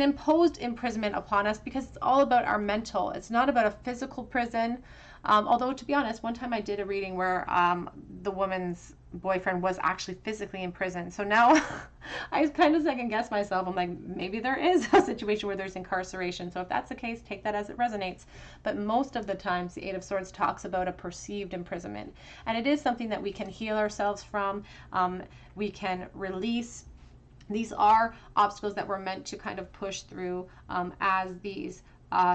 [SPEAKER 1] imposed imprisonment upon us because it's all about our mental. It's not about a physical prison. Although, to be honest, one time I did a reading where the woman's boyfriend was actually physically in prison. So now I kind of second guess myself. I'm like, maybe there is a situation where there's incarceration. So if that's the case, take that as it resonates. But most of the times, the Eight of Swords talks about a perceived imprisonment. And it is something that we can heal ourselves from. We can release. These are obstacles that we're meant to kind of push through as these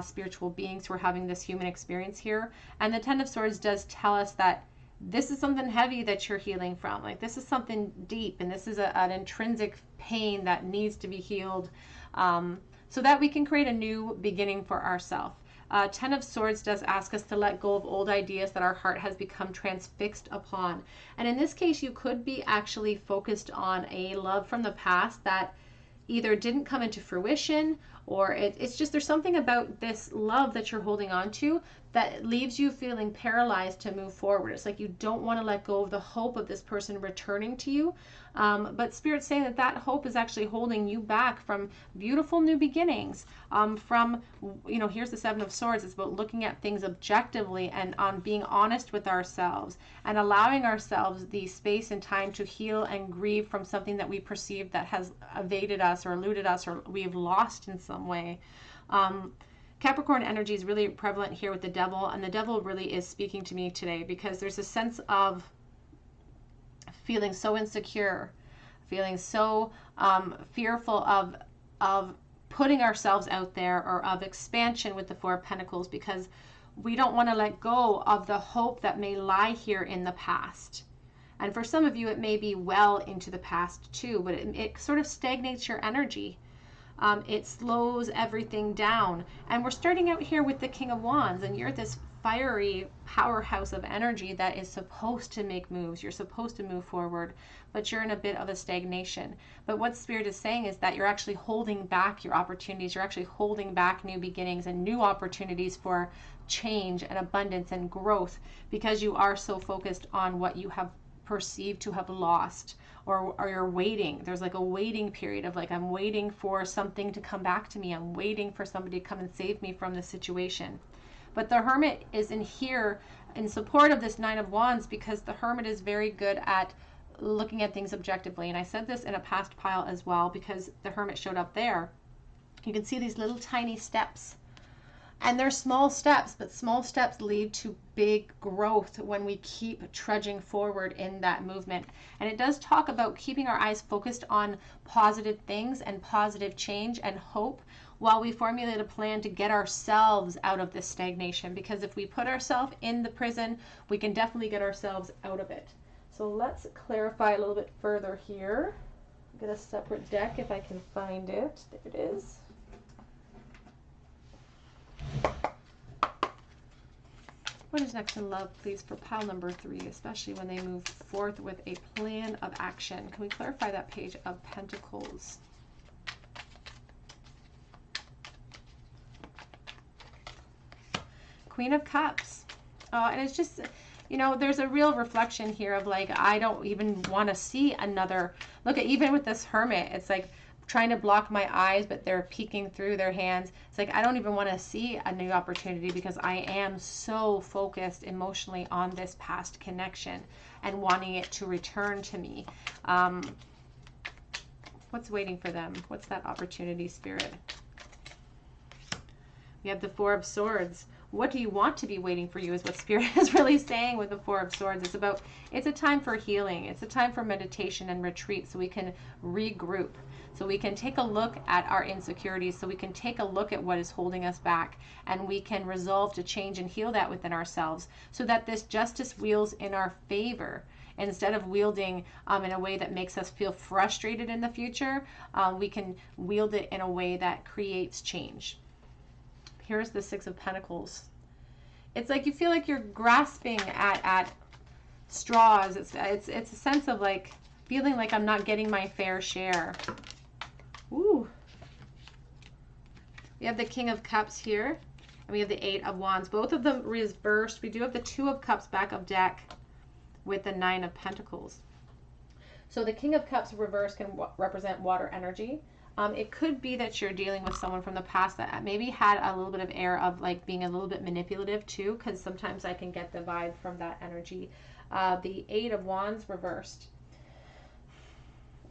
[SPEAKER 1] spiritual beings who are having this human experience here. And the Ten of Swords does tell us that this is something heavy that you're healing from. Like, this is something deep, and this is an intrinsic pain that needs to be healed so that we can create a new beginning for ourselves. Ten of Swords does ask us to let go of old ideas that our heart has become transfixed upon. And in this case, you could be actually focused on a love from the past that either didn't come into fruition, or it's just there's something about this love that you're holding on to that leaves you feeling paralyzed to move forward. It's like you don't want to let go of the hope of this person returning to you. But Spirit's saying that that hope is actually holding you back from beautiful new beginnings. Here's the Seven of Swords. It's about looking at things objectively and on being honest with ourselves and allowing ourselves the space and time to heal and grieve from something that we perceive that has evaded us or eluded us or we've lost in some way. Capricorn energy is really prevalent here with the devil, and the devil really is speaking to me today because there's a sense of feeling so insecure, feeling so fearful of putting ourselves out there, or of expansion with the Four of Pentacles, because we don't want to let go of the hope that may lie here in the past. And for some of you, it may be well into the past too, but it sort of stagnates your energy. It slows everything down. And we're starting out here with the King of Wands, and you're this fiery powerhouse of energy that is supposed to make moves. You're supposed to move forward, but you're in a bit of a stagnation. But what Spirit is saying is that you're actually holding back your opportunities. You're actually holding back new beginnings and new opportunities for change and abundance and growth because you are so focused on what you have perceived to have lost, or you're waiting. There's like a waiting period of like, I'm waiting for something to come back to me. I'm waiting for somebody to come and save me from this situation. But the Hermit is in here in support of this Nine of Wands because the Hermit is very good at looking at things objectively. And I said this in a past pile as well because the Hermit showed up there. You can see these little tiny steps. And they're small steps, but small steps lead to big growth when we keep trudging forward in that movement. And it does talk about keeping our eyes focused on positive things and positive change and hope while we formulate a plan to get ourselves out of this stagnation. Because if we put ourselves in the prison, we can definitely get ourselves out of it. So let's clarify a little bit further here. Get a separate deck if I can find it. There it is. What is next in love, please, for pile number 3, especially when they move forth with a plan of action? Can we clarify that Page of Pentacles? Queen of Cups. And it's just, there's a real reflection here of like, I don't even want to see another. Look at, even with this Hermit, it's like trying to block my eyes, but they're peeking through their hands. It's like, I don't even want to see a new opportunity because I am so focused emotionally on this past connection and wanting it to return to me. What's waiting for them? What's that opportunity, Spirit? We have the Four of Swords. What do you want to be waiting for you is what Spirit is really saying with the Four of Swords. It's a time for healing. It's a time for meditation and retreat so we can regroup. So we can take a look at our insecurities, so we can take a look at what is holding us back, and we can resolve to change and heal that within ourselves so that this justice wields in our favor. Instead of wielding in a way that makes us feel frustrated in the future, we can wield it in a way that creates change. Here's the Six of Pentacles. It's like you feel like you're grasping at straws. It's a sense of like feeling like I'm not getting my fair share. Ooh. We have the King of Cups here. And we have the Eight of Wands. Both of them reversed. We do have the Two of Cups back of deck with the Nine of Pentacles. So the King of Cups reversed can represent water energy. It could be that you're dealing with someone from the past that maybe had a little bit of air of like being a little bit manipulative too, because sometimes I can get the vibe from that energy. The Eight of Wands reversed.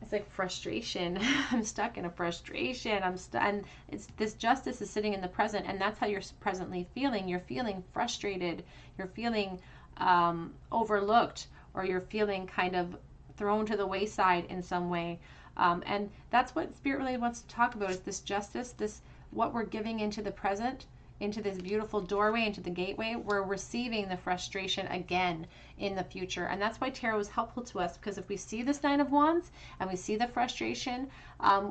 [SPEAKER 1] It's like frustration. I'm stuck in a frustration. And it's this Justice is sitting in the present, and that's how you're presently feeling. You're feeling frustrated. You're feeling overlooked, or you're feeling kind of thrown to the wayside in some way. And that's what Spirit really wants to talk about, is this justice, this what we're giving into the present, into this beautiful doorway, into the gateway. We're receiving the frustration again in the future. And that's why tarot is helpful to us, because if we see this Nine of Wands and we see the frustration,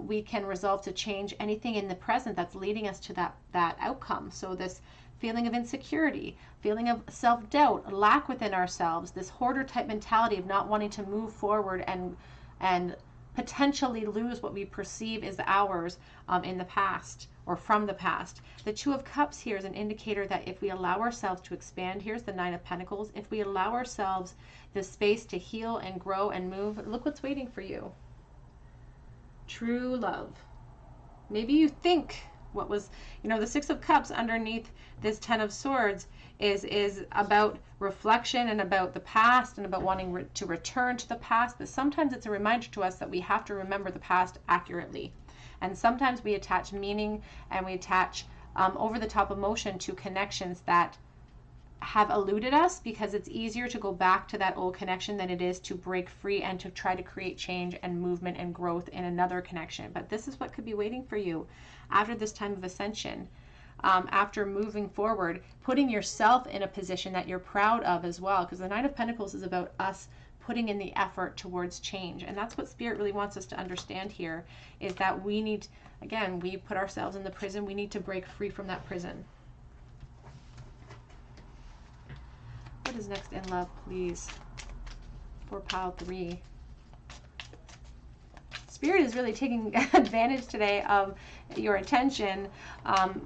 [SPEAKER 1] we can resolve to change anything in the present that's leading us to that outcome. So this feeling of insecurity, feeling of self-doubt, lack within ourselves, this hoarder type mentality of not wanting to move forward and potentially lose what we perceive is ours in the past or from the past. The Two of Cups here is an indicator that if we allow ourselves to expand, here's the Nine of Pentacles, if we allow ourselves the space to heal and grow and move, look what's waiting for you. True love. Maybe you think what was, the Six of Cups underneath this Ten of Swords is about reflection and about the past and about wanting to return to the past. But sometimes it's a reminder to us that we have to remember the past accurately. And sometimes we attach meaning and we attach over-the-top emotion to connections that have eluded us, because it's easier to go back to that old connection than it is to break free and to try to create change and movement and growth in another connection. But this is what could be waiting for you after this time of ascension. After moving forward, putting yourself in a position that you're proud of as well, because the Nine of Pentacles is about us putting in the effort towards change. And that's what Spirit really wants us to understand here, is that we need, again, we put ourselves in the prison, we need to break free from that prison. What is next in love, please, for pile 3? Spirit is really taking advantage today of your attention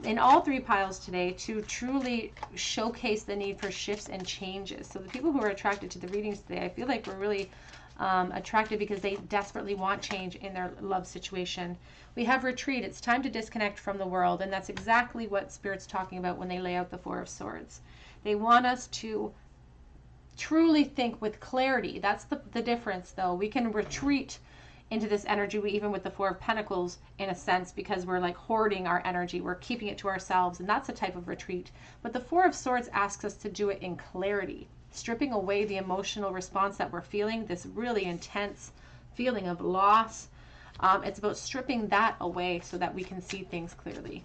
[SPEAKER 1] in all 3 piles today to truly showcase the need for shifts and changes. So the people who are attracted to the readings today, I feel like we're really attracted because they desperately want change in their love situation. We have retreat. It's time to disconnect from the world, and that's exactly what Spirit's talking about when they lay out the Four of Swords. They want us to truly think with clarity. That's the difference, though. We can retreat into this energy, even with the Four of Pentacles, in a sense, because we're like hoarding our energy, we're keeping it to ourselves, and that's a type of retreat. But the Four of Swords asks us to do it in clarity, stripping away the emotional response that we're feeling, this really intense feeling of loss. It's about stripping that away so that we can see things clearly.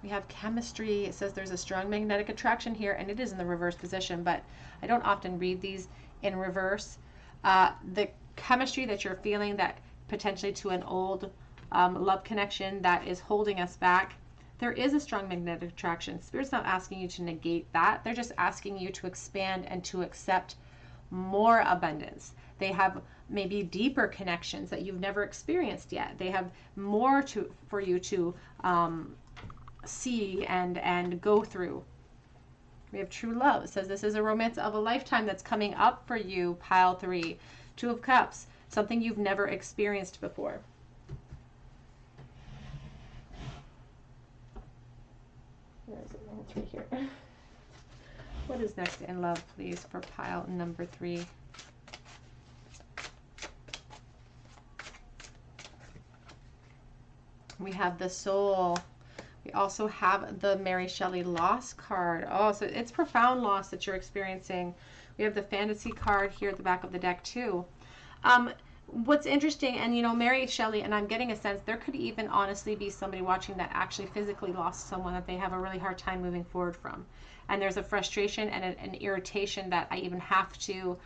[SPEAKER 1] We have chemistry. It says there's a strong magnetic attraction here, and it is in the reverse position, but I don't often read these in reverse. The chemistry that you're feeling, that potentially to an old love connection that is holding us back, there is a strong magnetic attraction. Spirit's not asking you to negate that. They're just asking you to expand and to accept more abundance. They have maybe deeper connections that you've never experienced yet. They have more for you to see and go through. We have true love. It says this is a romance of a lifetime that's coming up for you, pile 3. Two of Cups, something you've never experienced before. Where is it? Oh, it's right here. What is next in love, please, for pile number 3? We have the Soul. We also have the Mary Shelley loss card. Oh, so it's profound loss that you're experiencing. We have the Fantasy card here at the back of the deck too. What's interesting, and Mary Shelley, and I'm getting a sense there could even honestly be somebody watching that actually physically lost someone that they have a really hard time moving forward from. And there's a frustration and an irritation that I even have to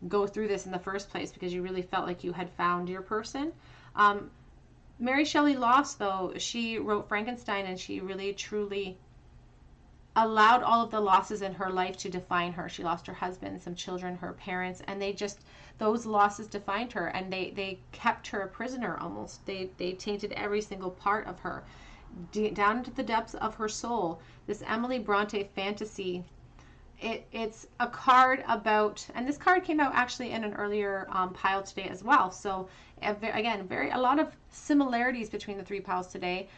[SPEAKER 1] go through this in the first place, because you really felt like you had found your person. Mary Shelley lost, though. She wrote Frankenstein, and she really truly allowed all of the losses in her life to define her. She lost her husband, some children, her parents, and those losses defined her, and they kept her a prisoner almost. They tainted every single part of her. down into the depths of her soul. This Emily Bronte fantasy. It's a card about, and this card came out actually in an earlier pile today as well. So again, a lot of similarities between the 3 piles today.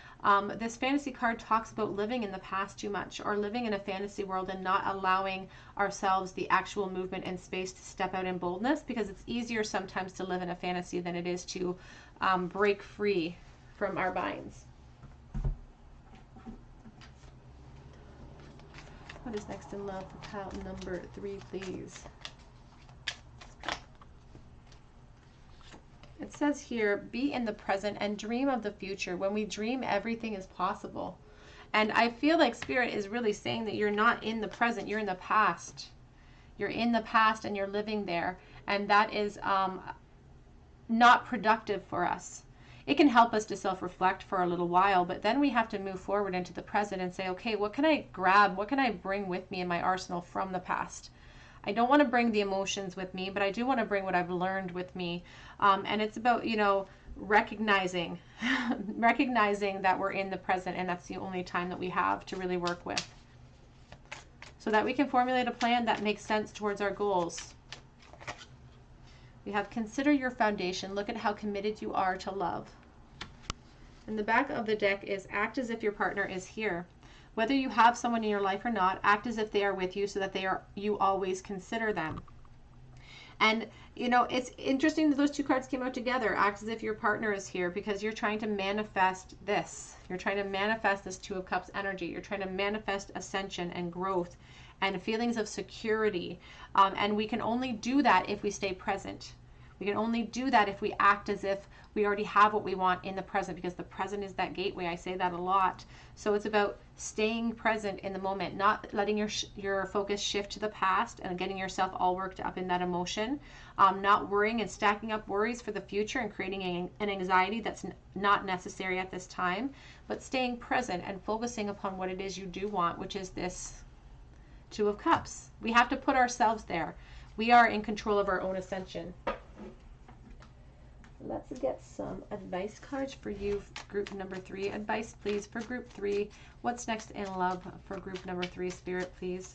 [SPEAKER 1] This fantasy card talks about living in the past too much, or living in a fantasy world and not allowing ourselves the actual movement and space to step out in boldness, because it's easier sometimes to live in a fantasy than it is to break free from our binds. What is next in love for pile number 3, please? It says here, be in the present and dream of the future. When we dream, everything is possible. And I feel like Spirit is really saying that you're not in the present, you're in the past. You're in the past and you're living there. And that is not productive for us. It can help us to self-reflect for a little while, but then we have to move forward into the present and say, okay, what can I grab? What can I bring with me in my arsenal from the past? I don't want to bring the emotions with me, but I do want to bring what I've learned with me. And it's about, recognizing that we're in the present, and that's the only time that we have to really work with, so that we can formulate a plan that makes sense towards our goals. We have consider your foundation. Look at how committed you are to love. And the back of the deck is act as if your partner is here. Whether you have someone in your life or not, act as if they are with you, so that you always consider them. And, it's interesting that those 2 cards came out together. Act as if your partner is here, because you're trying to manifest this. You're trying to manifest this 2 of Cups energy. You're trying to manifest ascension and growth and feelings of security. And we can only do that if we stay present. We can only do that if we act as if we already have what we want in the present, because the present is that gateway. I say that a lot. So it's about staying present in the moment, not letting your focus shift to the past and getting yourself all worked up in that emotion, not worrying and stacking up worries for the future and creating an anxiety that's not necessary at this time, but staying present and focusing upon what it is you do want, which is this 2 of Cups. We have to put ourselves there. We are in control of our own ascension. Let's get some advice cards for you, group number 3. Advice, please, for group 3. What's next in love for group number 3, Spirit, please?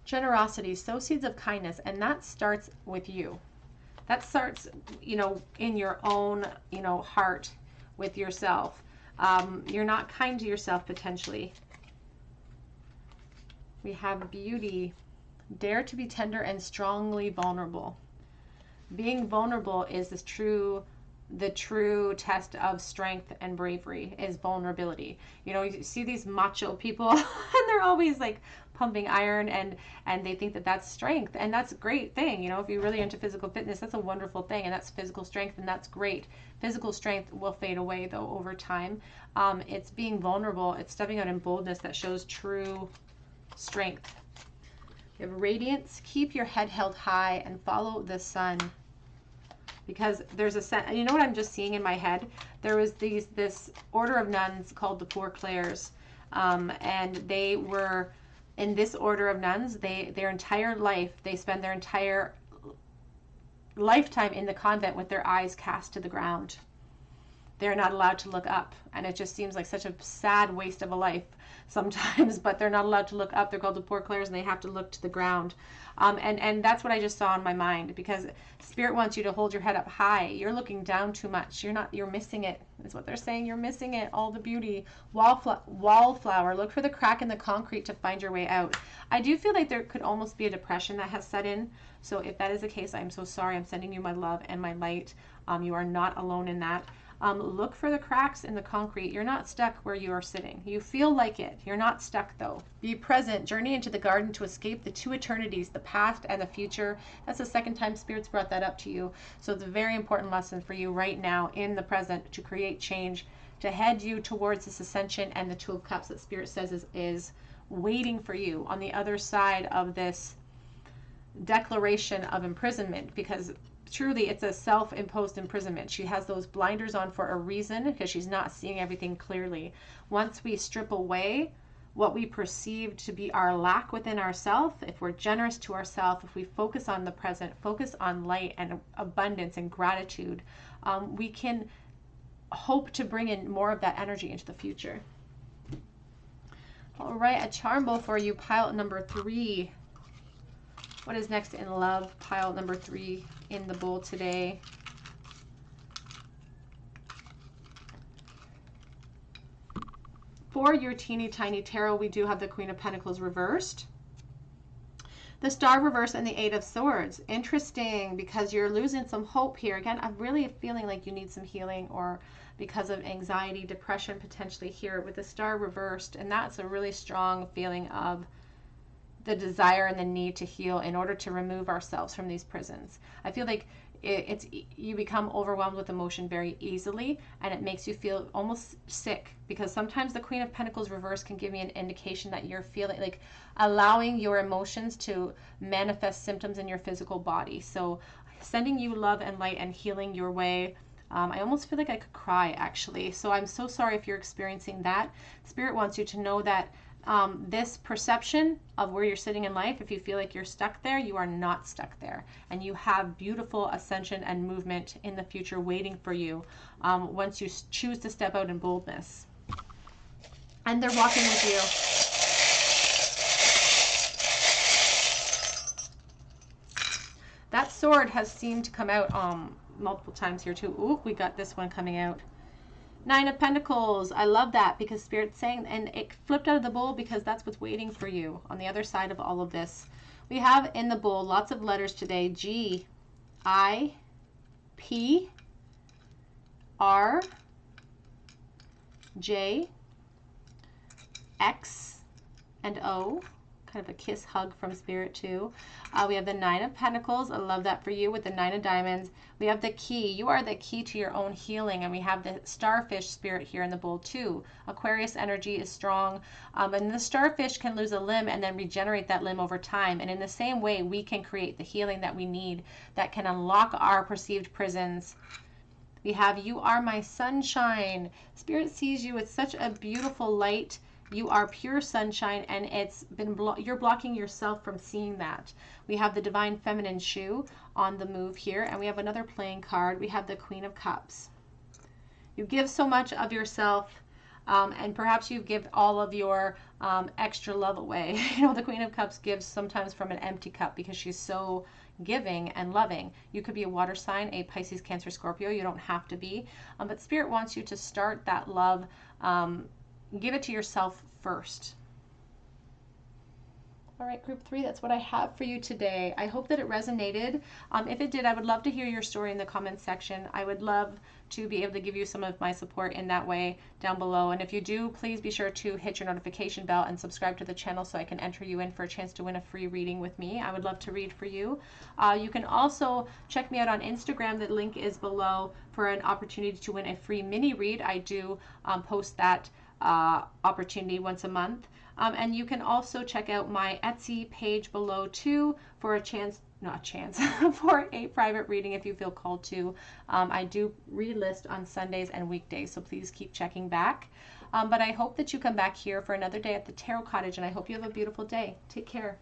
[SPEAKER 1] Generosity, sow seeds of kindness, and that starts with you. That starts, in your own, heart with yourself. You're not kind to yourself, potentially. We have beauty. Dare to be tender and strongly vulnerable. Being vulnerable is the true test of strength and bravery, is vulnerability. You see these macho people and they're always like pumping iron, and they think that that's strength, and that's a great thing. If you're really into physical fitness, that's a wonderful thing, and that's physical strength, and that's great. Physical strength will fade away though over time. It's being vulnerable. It's stepping out in boldness that shows true strength. You have radiance. Keep your head held high and follow the sun. Because there's you know what I'm just seeing in my head? There was this order of nuns called the Poor Clares. And they were, in this order of nuns, their entire life, they spend their entire lifetime in the convent with their eyes cast to the ground. They're not allowed to look up. And it just seems like such a sad waste of a life sometimes, but they're not allowed to look up. They're called the Poor Clares, and they have to look to the ground. And that's what I just saw in my mind, because Spirit wants you to hold your head up high. You're looking down too much. You're missing it, is what they're saying. You're missing it, all the beauty. Wallflower, look for the crack in the concrete to find your way out. I do feel like there could almost be a depression that has set in. So if that is the case, I'm so sorry. I'm sending you my love and my light. You are not alone in that. Look for the cracks in the concrete. You're not stuck where you are sitting. You feel like it. You're not stuck though. Be present. Journey into the garden to escape the 2 eternities, the past and the future. That's the second time Spirit's brought that up to you. So it's a very important lesson for you right now in the present to create change, to head you towards this ascension and the 2 of Cups that Spirit says is waiting for you on the other side of this declaration of imprisonment, because truly it's a self-imposed imprisonment. She has those blinders on for a reason, because she's not seeing everything clearly. Once we strip away what we perceive to be our lack within ourselves, if we're generous to ourselves, if we focus on the present, focus on light and abundance and gratitude, we can hope to bring in more of that energy into the future. All right, a charm bowl for you, pile number 3. What is next in love? Pile number 3 in the bowl today. For your teeny tiny tarot, we do have the Queen of Pentacles reversed, the Star reversed, and the Eight of Swords. Interesting, because you're losing some hope here. Again, I'm really feeling like you need some healing, or because of anxiety, depression potentially here with the Star reversed. And that's a really strong feeling of the desire and the need to heal in order to remove ourselves from these prisons. I feel like you become overwhelmed with emotion very easily, and it makes you feel almost sick, because sometimes the Queen of Pentacles reverse can give me an indication that you're feeling like allowing your emotions to manifest symptoms in your physical body. So sending you love and light and healing your way. I almost feel like I could cry, actually. So I'm so sorry if you're experiencing that. Spirit wants you to know that this perception of where you're sitting in life, if you feel like you're stuck there, you are not stuck there. And you have beautiful ascension and movement in the future waiting for you once you choose to step out in boldness. And they're walking with you. That sword has seemed to come out multiple times here too. Ooh, we got this one coming out. Nine of Pentacles. I love that, because Spirit's saying, and it flipped out of the bowl because that's what's waiting for you on the other side of all of this. We have in the bowl lots of letters today. G, I, P, R, J, X, and O. Kind of a kiss hug from Spirit too. We have the Nine of Pentacles. I love that for you with the Nine of Diamonds. We have the key. You are the key to your own healing. And we have the starfish spirit here in the bowl too. Aquarius energy is strong. And the starfish can lose a limb and then regenerate that limb over time. And in the same way, we can create the healing that we need that can unlock our perceived prisons. We have you are my sunshine. Spirit sees you with such a beautiful light. You are pure sunshine, and it's been you're blocking yourself from seeing that. We have the divine feminine shoe on the move here, and we have another playing card. We have the Queen of Cups. You give so much of yourself, and perhaps you give all of your extra love away. You know, the Queen of Cups gives sometimes from an empty cup because she's so giving and loving. You could be a water sign, a Pisces, Cancer, Scorpio. You don't have to be, but Spirit wants you to start that love. Give it to yourself first. All right, group 3, that's what I have for you today. I hope that it resonated. If it did, I would love to hear your story in the comments section. I would love to be able to give you some of my support in that way down below. And if you do, please be sure to hit your notification bell and subscribe to the channel so I can enter you in for a chance to win a free reading with me. I would love to read for you. You can also check me out on Instagram. The link is below for an opportunity to win a free mini read. I do post that opportunity once a month. And you can also check out my Etsy page below too for a chance, not chance, for a private reading if you feel called to. I do relist on Sundays and weekdays, so please keep checking back. But I hope that you come back here for another day at the Tarot Cottage, and I hope you have a beautiful day. Take care.